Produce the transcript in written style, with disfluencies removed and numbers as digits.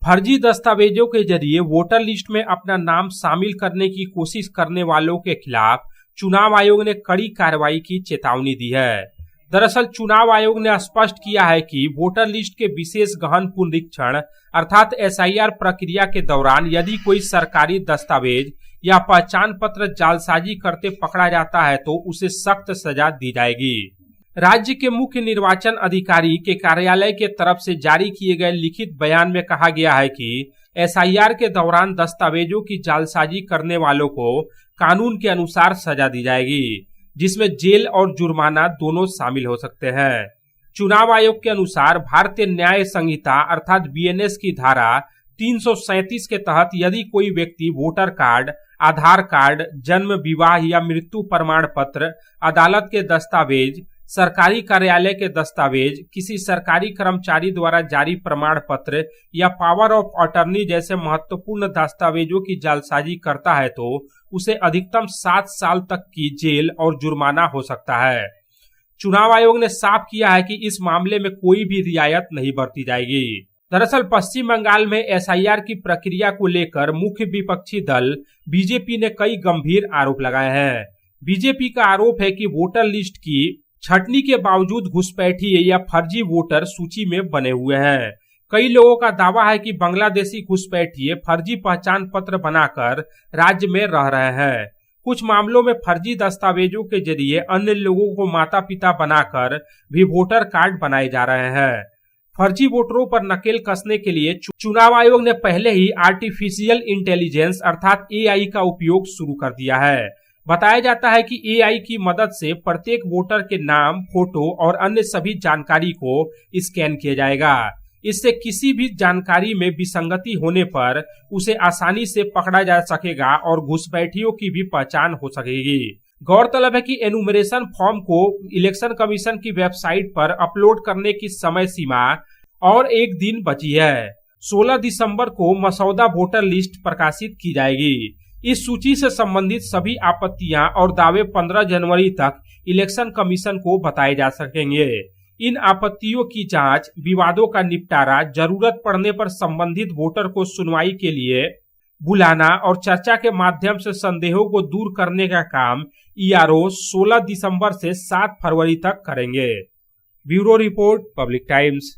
फर्जी दस्तावेजों के जरिए वोटर लिस्ट में अपना नाम शामिल करने की कोशिश करने वालों के खिलाफ चुनाव आयोग ने कड़ी कार्रवाई की चेतावनी दी है। दरअसल चुनाव आयोग ने स्पष्ट किया है कि वोटर लिस्ट के विशेष गहन पुनरीक्षण अर्थात एसआईआर प्रक्रिया के दौरान यदि कोई सरकारी दस्तावेज या पहचान पत्र जालसाजी करते पकड़ा जाता है तो उसे सख्त सजा दी जाएगी। राज्य के मुख्य निर्वाचन अधिकारी के कार्यालय के तरफ से जारी किए गए लिखित बयान में कहा गया है कि एसआईआर के दौरान दस्तावेजों की जालसाजी करने वालों को कानून के अनुसार सजा दी जाएगी, जिसमें जेल और जुर्माना दोनों शामिल हो सकते हैं। चुनाव आयोग के अनुसार भारतीय न्याय संहिता अर्थात बीएनएस की धारा 337 के तहत यदि कोई व्यक्ति वोटर कार्ड, आधार कार्ड, जन्म, विवाह या मृत्यु प्रमाण पत्र, अदालत के दस्तावेज, सरकारी कार्यालय के दस्तावेज, किसी सरकारी कर्मचारी द्वारा जारी प्रमाण पत्र या पावर ऑफ अटर्नी जैसे महत्वपूर्ण दस्तावेजों की जालसाजी करता है तो उसे अधिकतम 7 साल तक की जेल और जुर्माना हो सकता है। चुनाव आयोग ने साफ किया है कि इस मामले में कोई भी रियायत नहीं बरती जाएगी। दरअसल पश्चिम बंगाल में एसआईआर की प्रक्रिया को लेकर मुख्य विपक्षी दल बीजेपी ने कई गंभीर आरोप लगाए हैं। बीजेपी का आरोप है कि वोटर लिस्ट की छटनी के बावजूद घुसपैठिए या फर्जी वोटर सूची में बने हुए हैं। कई लोगों का दावा है कि बांग्लादेशी घुसपैठिए फर्जी पहचान पत्र बनाकर राज्य में रह रहे हैं। कुछ मामलों में फर्जी दस्तावेजों के जरिए अन्य लोगों को माता पिता बनाकर भी वोटर कार्ड बनाए जा रहे हैं। फर्जी वोटरों पर नकेल कसने के लिए चुनाव आयोग ने पहले ही आर्टिफिशियल इंटेलिजेंस अर्थात एआई का उपयोग शुरू कर दिया है। बताया जाता है कि एआई की मदद से प्रत्येक वोटर के नाम, फोटो और अन्य सभी जानकारी को स्कैन किया जाएगा। इससे किसी भी जानकारी में विसंगति होने पर उसे आसानी से पकड़ा जा सकेगा और घुसपैठियों की भी पहचान हो सकेगी। गौरतलब है कि एनुमरेशन फॉर्म को इलेक्शन कमीशन की वेबसाइट पर अपलोड करने की समय सीमा और एक दिन बची है। 16 दिसंबर को मसौदा वोटर लिस्ट प्रकाशित की जाएगी। इस सूची से संबंधित सभी आपत्तियां और दावे 15 जनवरी तक इलेक्शन कमीशन को बताए जा सकेंगे। इन आपत्तियों की जांच, विवादों का निपटारा, जरूरत पड़ने पर संबंधित वोटर को सुनवाई के लिए बुलाना और चर्चा के माध्यम से संदेहों को दूर करने का काम ईआरओ 16 दिसंबर से 7 फरवरी तक करेंगे। Bureau report, public times.